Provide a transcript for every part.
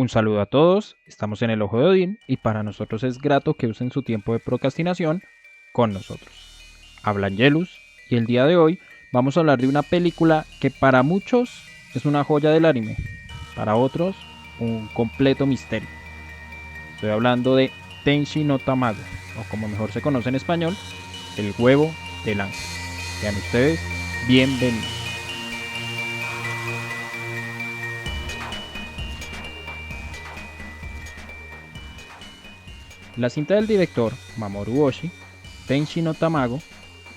Un saludo a todos, estamos en el Ojo de Odín y para nosotros es grato que usen su tiempo de procrastinación con nosotros. Habla Angelus y el día de hoy vamos a hablar de una película que para muchos es una joya del anime, para otros un completo misterio. Estoy hablando de Tenshi no Tamago, o como mejor se conoce en español, El huevo del ángel. Sean ustedes bienvenidos. La cinta del director Mamoru Oshii, Tenshi no Tamago,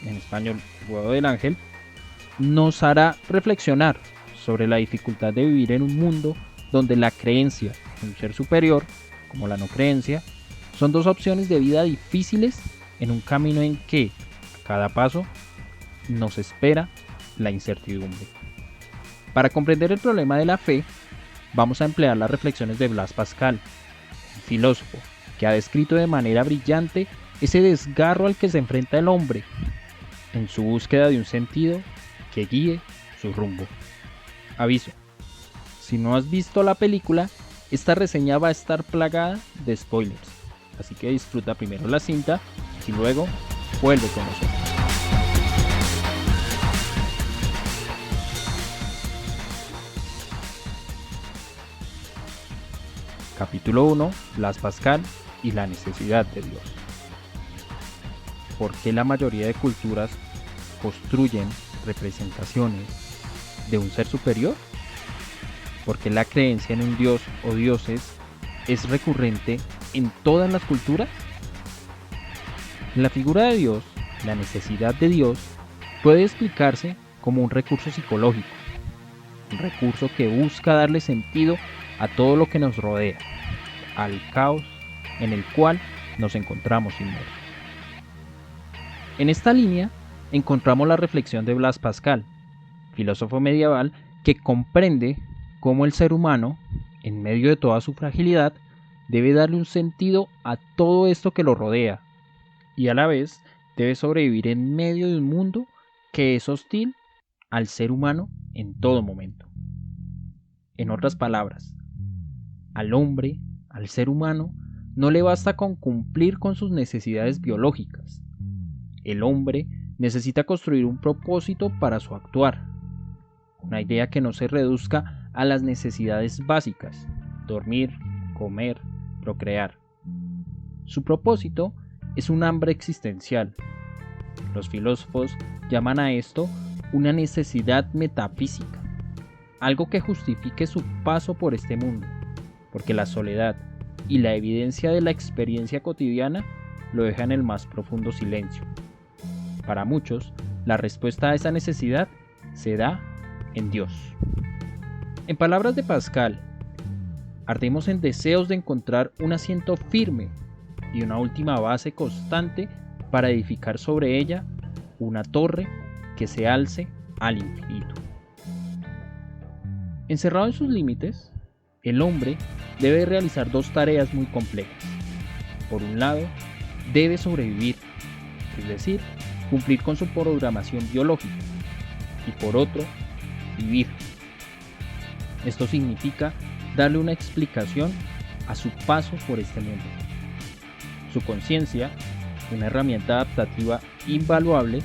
en español El huevo del ángel, nos hará reflexionar sobre la dificultad de vivir en un mundo donde la creencia en un ser superior, como la no creencia, son dos opciones de vida difíciles en un camino en que, a cada paso, nos espera la incertidumbre. Para comprender el problema de la fe, vamos a emplear las reflexiones de Blaise Pascal, un filósofo que ha descrito de manera brillante ese desgarro al que se enfrenta el hombre en su búsqueda de un sentido que guíe su rumbo. Aviso, si no has visto la película, esta reseña va a estar plagada de spoilers, así que disfruta primero la cinta y luego vuelve con nosotros. Capítulo 1, Blaise Pascal y la necesidad de Dios. ¿Por qué la mayoría de culturas construyen representaciones de un ser superior? ¿Por qué la creencia en un dios o dioses es recurrente en todas las culturas? En la figura de Dios, la necesidad de Dios puede explicarse como un recurso psicológico, un recurso que busca darle sentido a todo lo que nos rodea, al caos en el cual nos encontramos inmersos. En esta línea encontramos la reflexión de Blaise Pascal, filósofo medieval que comprende cómo el ser humano, en medio de toda su fragilidad, debe darle un sentido a todo esto que lo rodea y a la vez debe sobrevivir en medio de un mundo que es hostil al ser humano en todo momento. En otras palabras, al hombre, al ser humano, no le basta con cumplir con sus necesidades biológicas. El hombre necesita construir un propósito para su actuar, una idea que no se reduzca a las necesidades básicas, dormir, comer, procrear. Su propósito es un hambre existencial. Los filósofos llaman a esto una necesidad metafísica, algo que justifique su paso por este mundo, porque la soledad y la evidencia de la experiencia cotidiana lo deja en el más profundo silencio. Para muchos, la respuesta a esa necesidad se da en Dios. En palabras de Pascal, ardemos en deseos de encontrar un asiento firme y una última base constante para edificar sobre ella una torre que se alce al infinito. Encerrado en sus límites, el hombre debe realizar dos tareas muy complejas. Por un lado, debe sobrevivir, es decir, cumplir con su programación biológica, y por otro, vivir. Esto significa darle una explicación a su paso por este mundo. Su conciencia, una herramienta adaptativa invaluable,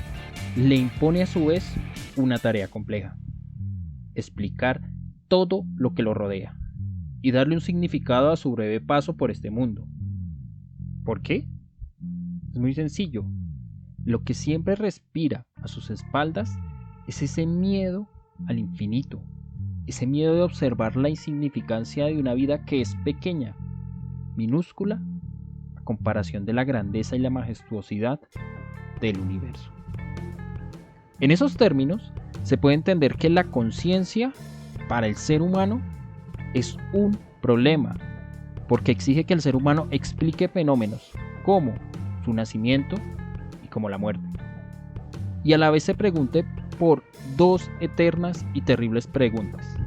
le impone a su vez una tarea compleja: explicar todo lo que lo rodea y darle un significado a su breve paso por este mundo. ¿Por qué? Es muy sencillo. Lo que siempre respira a sus espaldas es ese miedo al infinito, ese miedo de observar la insignificancia de una vida que es pequeña, minúscula, a comparación de la grandeza y la majestuosidad del universo. En esos términos, se puede entender que la conciencia para el ser humano es un problema, porque exige que el ser humano explique fenómenos como su nacimiento y como la muerte, y a la vez se pregunte por dos eternas y terribles preguntas: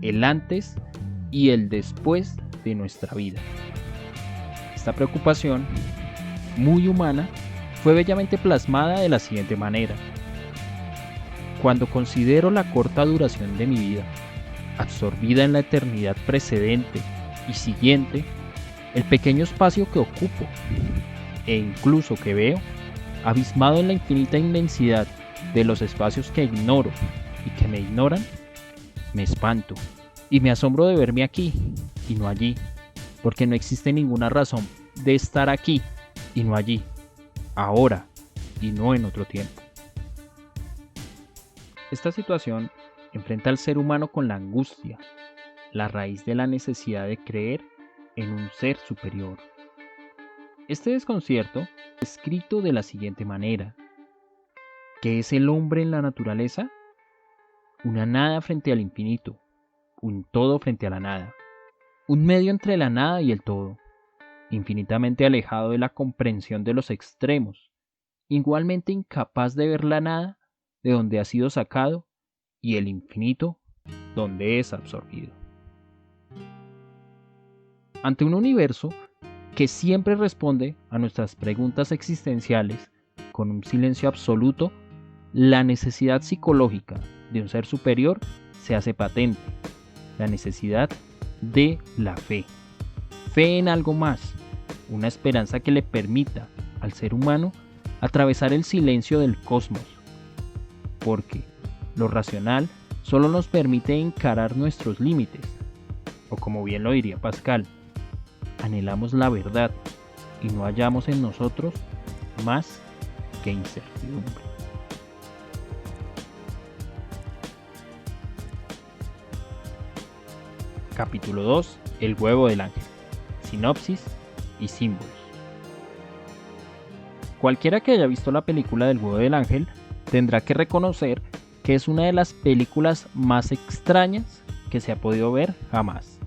el antes y el después de nuestra vida. Esta preocupación, muy humana, fue bellamente plasmada de la siguiente manera: cuando considero la corta duración de mi vida, absorbida en la eternidad precedente y siguiente, el pequeño espacio que ocupo e incluso que veo, abismado en la infinita inmensidad de los espacios que ignoro y que me ignoran, me espanto y me asombro de verme aquí y no allí, porque no existe ninguna razón de estar aquí y no allí, ahora y no en otro tiempo. Esta situación enfrenta al ser humano con la angustia, la raíz de la necesidad de creer en un ser superior. Este desconcierto es escrito de la siguiente manera: ¿qué es el hombre en la naturaleza? Una nada frente al infinito, un todo frente a la nada, un medio entre la nada y el todo, infinitamente alejado de la comprensión de los extremos, igualmente incapaz de ver la nada de donde ha sido sacado y el infinito donde es absorbido. Ante un universo que siempre responde a nuestras preguntas existenciales con un silencio absoluto, la necesidad psicológica de un ser superior se hace patente, la necesidad de la fe. Fe en algo más, una esperanza que le permita al ser humano atravesar el silencio del cosmos, porque lo racional solo nos permite encarar nuestros límites, o como bien lo diría Pascal, anhelamos la verdad y no hallamos en nosotros más que incertidumbre. Capítulo 2. El huevo del ángel. Sinopsis y símbolos. Cualquiera que haya visto la película del huevo del ángel tendrá que reconocer que es una de las películas más extrañas que se ha podido ver jamás.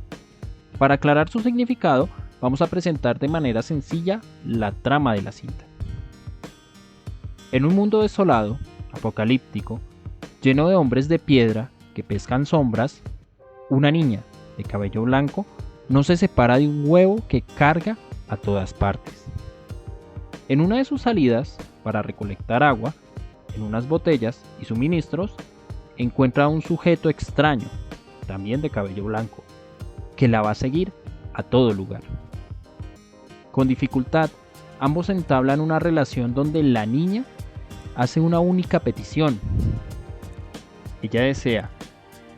Para aclarar su significado, vamos a presentar de manera sencilla la trama de la cinta. En un mundo desolado, apocalíptico, lleno de hombres de piedra que pescan sombras, una niña de cabello blanco no se separa de un huevo que carga a todas partes. En una de sus salidas para recolectar agua, en unas botellas y suministros, encuentra a un sujeto extraño, también de cabello blanco, que la va a seguir a todo lugar. Con dificultad, ambos entablan una relación donde la niña hace una única petición. Ella desea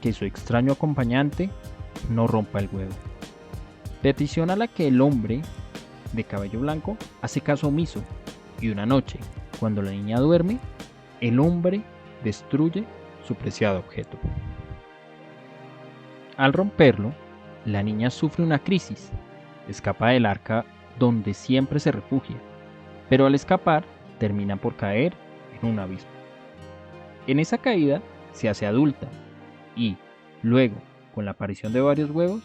que su extraño acompañante no rompa el huevo. Petición a la que el hombre de cabello blanco hace caso omiso, y una noche, cuando la niña duerme, el hombre destruye su preciado objeto. Al romperlo, la niña sufre una crisis, escapa del arca donde siempre se refugia, pero al escapar termina por caer en un abismo. En esa caída se hace adulta y, luego, con la aparición de varios huevos,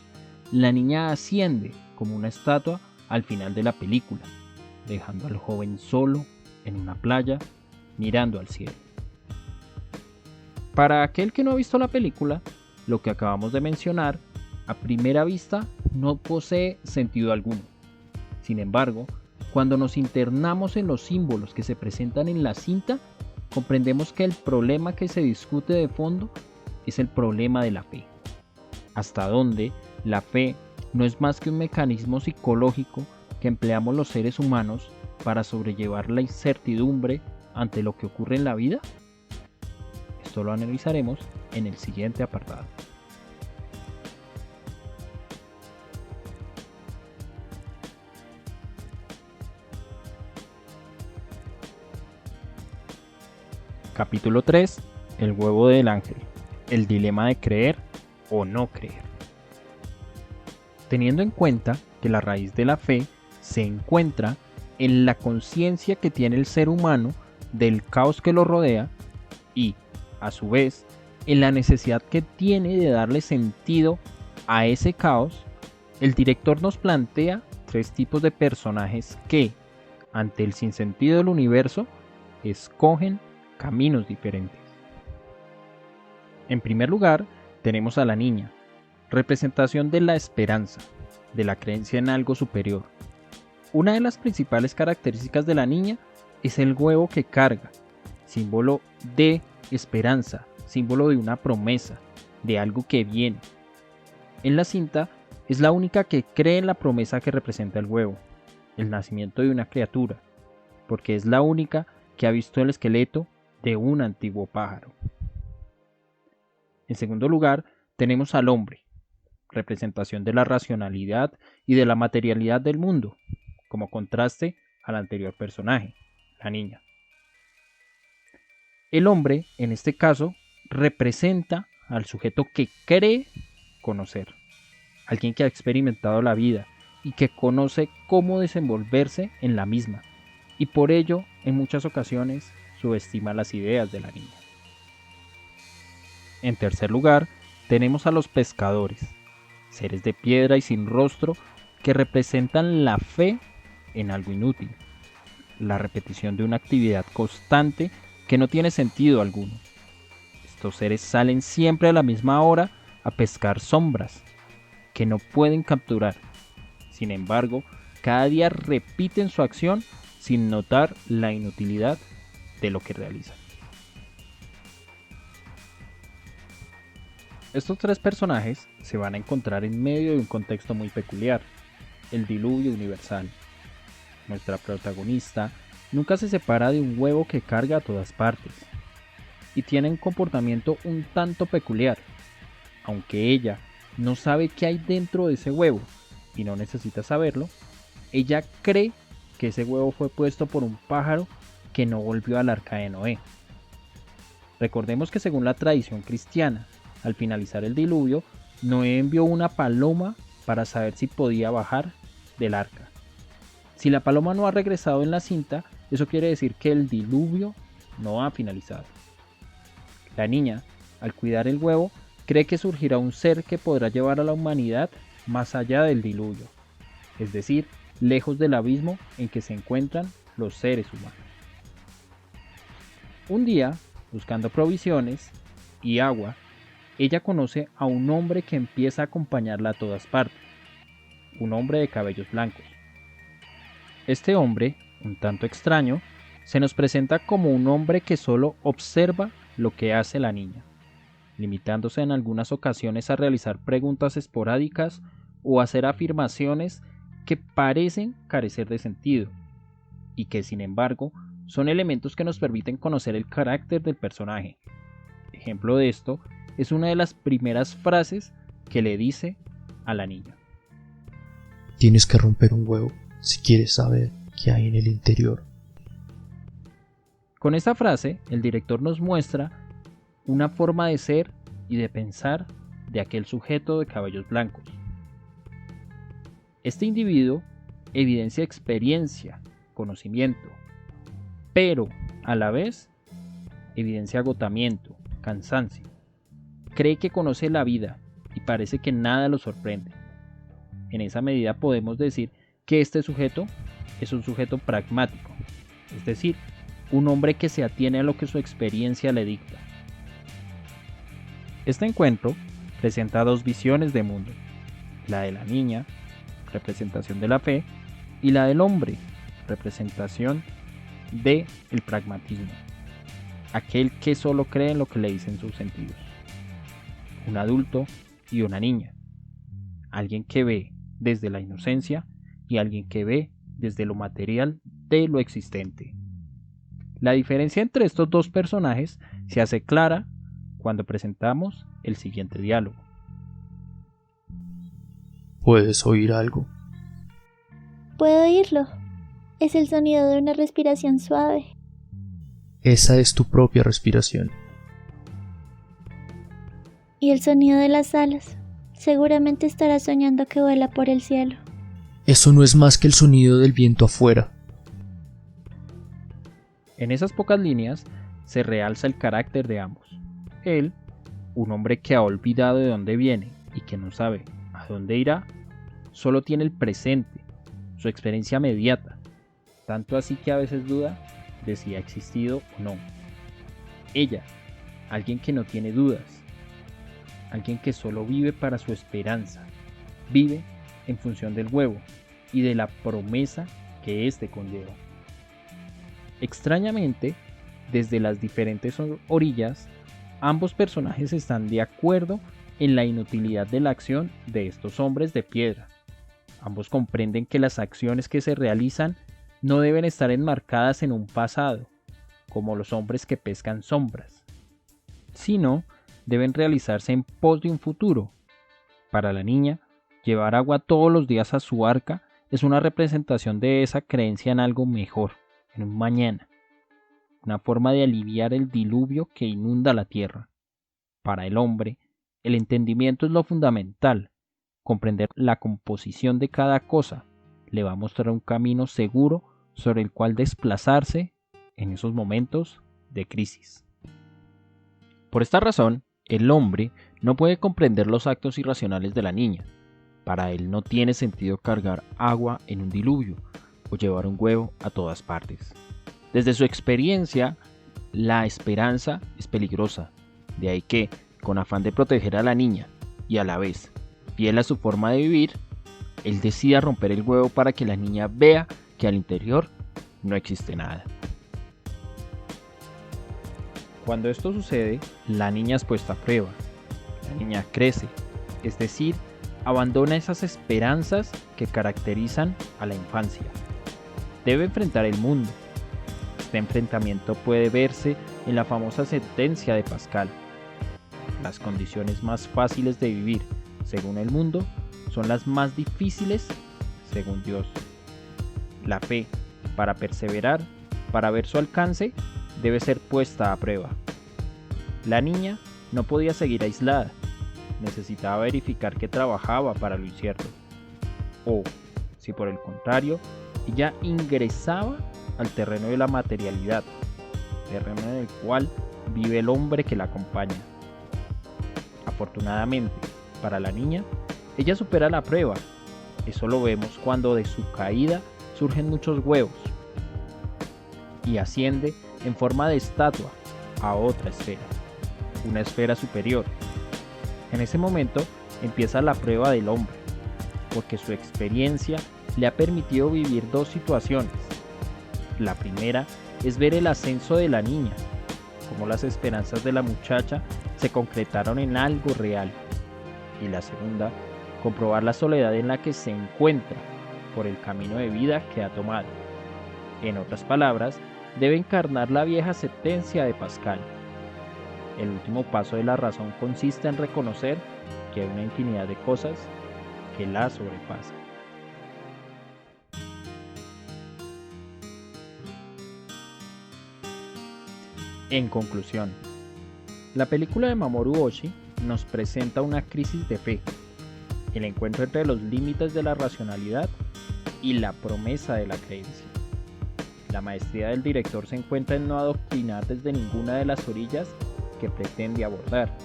la niña asciende como una estatua al final de la película, dejando al joven solo en una playa mirando al cielo. Para aquel que no ha visto la película, lo que acabamos de mencionar, a primera vista no posee sentido alguno. Sin embargo, cuando nos internamos en los símbolos que se presentan en la cinta, comprendemos que el problema que se discute de fondo es el problema de la fe. Hasta dónde la fe no es más que un mecanismo psicológico que empleamos los seres humanos para sobrellevar la incertidumbre ante lo que ocurre en la vida. Esto lo analizaremos en el siguiente apartado. Capítulo 3. El huevo del ángel. El dilema de creer o no creer. Teniendo en cuenta que la raíz de la fe se encuentra en la conciencia que tiene el ser humano del caos que lo rodea y, a su vez, en la necesidad que tiene de darle sentido a ese caos, el director nos plantea tres tipos de personajes que, ante el sinsentido del universo, escogen caminos diferentes. En primer lugar, tenemos a la niña, representación de la esperanza, de la creencia en algo superior. Una de las principales características de la niña es el huevo que carga, símbolo de esperanza, símbolo de una promesa, de algo que viene. En la cinta, Es la única que cree en la promesa que representa el huevo, el nacimiento de una criatura, porque es la única que ha visto el esqueleto de un antiguo pájaro. En segundo lugar, tenemos al hombre, representación de la racionalidad y de la materialidad del mundo, como contraste al anterior personaje, la niña. El hombre, en este caso, representa al sujeto que cree conocer, alguien que ha experimentado la vida y que conoce cómo desenvolverse en la misma, y por ello, en muchas ocasiones, subestima las ideas de la niña. En tercer lugar, tenemos a los pescadores, seres de piedra y sin rostro que representan la fe en algo inútil, la repetición de una actividad constante que no tiene sentido alguno. Estos seres salen siempre a la misma hora a pescar sombras que no pueden capturar. Sin embargo, cada día repiten su acción sin notar la inutilidad de lo que realizan. Estos tres personajes se van a encontrar en medio de un contexto muy peculiar, el diluvio universal. Nuestra protagonista nunca se separa de un huevo que carga a todas partes, y tiene un comportamiento un tanto peculiar, aunque ella no sabe qué hay dentro de ese huevo, y no necesita saberlo. Ella cree que ese huevo fue puesto por un pájaro que no volvió al arca de Noé. Recordemos que según la tradición cristiana, al finalizar el diluvio, Noé envió una paloma para saber si podía bajar del arca. Si la paloma no ha regresado en la cinta, eso quiere decir que el diluvio no ha finalizado. La niña, al cuidar el huevo, cree que surgirá un ser que podrá llevar a la humanidad más allá del diluvio, es decir, lejos del abismo en que se encuentran los seres humanos. Un día, buscando provisiones y agua, ella conoce a un hombre que empieza a acompañarla a todas partes, un hombre de cabellos blancos. Este hombre, un tanto extraño, se nos presenta como un hombre que solo observa lo que hace la niña, limitándose en algunas ocasiones a realizar preguntas esporádicas o hacer afirmaciones que parecen carecer de sentido, y que sin embargo son elementos que nos permiten conocer el carácter del personaje. Ejemplo de esto es una de las primeras frases que le dice a la niña. Tienes que romper un huevo si quieres saber qué hay en el interior. Con esta frase, el director nos muestra una forma de ser y de pensar de aquel sujeto de cabellos blancos. Este individuo evidencia experiencia, conocimiento, pero a la vez evidencia agotamiento, cansancio. Cree que conoce la vida y parece que nada lo sorprende. En esa medida podemos decir que este sujeto es un sujeto pragmático, es decir, un hombre que se atiene a lo que su experiencia le dicta. Este encuentro presenta dos visiones de mundo, la de la niña, representación de la fe, y la del hombre, representación del pragmatismo, aquel que solo cree en lo que le dicen sus sentidos. Un adulto y una niña, alguien que ve desde la inocencia y alguien que ve desde lo material de lo existente. La diferencia entre estos dos personajes se hace clara cuando presentamos el siguiente diálogo. ¿Puedes oír algo? Puedo oírlo. Es el sonido de una respiración suave. Esa es tu propia respiración. Y el sonido de las alas. Seguramente estarás soñando que vuela por el cielo. Eso no es más que el sonido del viento afuera. En esas pocas líneas se realza el carácter de ambos. Él, un hombre que ha olvidado de dónde viene y que no sabe a dónde irá, solo tiene el presente, su experiencia mediata, tanto así que a veces duda de si ha existido o no. Ella, alguien que no tiene dudas, alguien que solo vive para su esperanza, vive en función del huevo y de la promesa que éste conlleva. Extrañamente, desde las diferentes orillas, ambos personajes están de acuerdo en la inutilidad de la acción de estos hombres de piedra. Ambos comprenden que las acciones que se realizan no deben estar enmarcadas en un pasado, como los hombres que pescan sombras, sino deben realizarse en pos de un futuro. Para la niña, llevar agua todos los días a su arca es una representación de esa creencia en algo mejor, en un mañana, una forma de aliviar el diluvio que inunda la tierra. Para el hombre, el entendimiento es lo fundamental. Comprender la composición de cada cosa le va a mostrar un camino seguro sobre el cual desplazarse en esos momentos de crisis. Por esta razón, el hombre no puede comprender los actos irracionales de la niña. Para él no tiene sentido cargar agua en un diluvio o llevar un huevo a todas partes. Desde su experiencia, la esperanza es peligrosa. De ahí que, con afán de proteger a la niña y a la vez fiel a su forma de vivir, él decida romper el huevo para que la niña vea que al interior no existe nada. Cuando esto sucede, la niña es puesta a prueba. La niña crece, es decir, abandona esas esperanzas que caracterizan a la infancia. Debe enfrentar el mundo. Este enfrentamiento puede verse en la famosa sentencia de Pascal. Las condiciones más fáciles de vivir, según el mundo, son las más difíciles, según Dios. La fe, para perseverar, para ver su alcance, debe ser puesta a prueba. La niña no podía seguir aislada, necesitaba verificar que trabajaba para lo incierto. O, si por el contrario, ella ingresaba al terreno de la materialidad, terreno en el cual vive el hombre que la acompaña. Afortunadamente, para la niña, ella supera la prueba. Eso lo vemos cuando de su caída surgen muchos huevos y asciende en forma de estatua a otra esfera, una esfera superior. En ese momento empieza la prueba del hombre, porque su experiencia le ha permitido vivir dos situaciones. La primera es ver el ascenso de la niña, cómo las esperanzas de la muchacha se concretaron en algo real. Y la segunda, comprobar la soledad en la que se encuentra por el camino de vida que ha tomado. En otras palabras, debe encarnar la vieja sentencia de Pascal. El último paso de la razón consiste en reconocer que hay una infinidad de cosas que la sobrepasan. En conclusión, la película de Mamoru Oshii nos presenta una crisis de fe, el encuentro entre los límites de la racionalidad y la promesa de la creencia. La maestría del director se encuentra en no adoctrinar desde ninguna de las orillas que pretende abordar,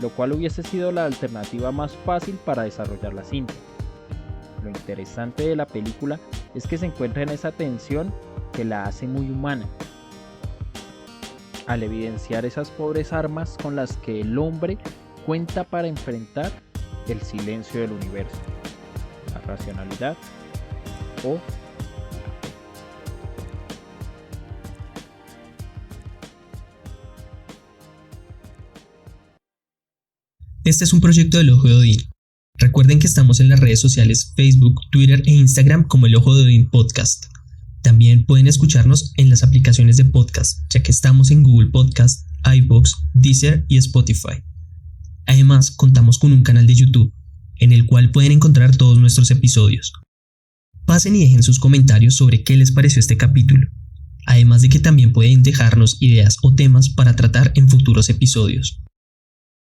lo cual hubiese sido la alternativa más fácil para desarrollar la cinta. Lo interesante de la película es que se encuentra en esa tensión que la hace muy humana, al evidenciar esas pobres armas con las que el hombre cuenta para enfrentar el silencio del universo, la racionalidad o la fe. Este es un proyecto del Ojo de Odín. Recuerden que estamos en las redes sociales Facebook, Twitter e Instagram como el Ojo de Odín Podcast. También pueden escucharnos en las aplicaciones de podcast, ya que estamos en Google Podcast, iVoox, Deezer y Spotify. Además, contamos con un canal de YouTube, en el cual pueden encontrar todos nuestros episodios. Pasen y dejen sus comentarios sobre qué les pareció este capítulo, además de que también pueden dejarnos ideas o temas para tratar en futuros episodios.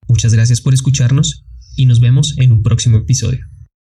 Muchas gracias por escucharnos y nos vemos en un próximo episodio.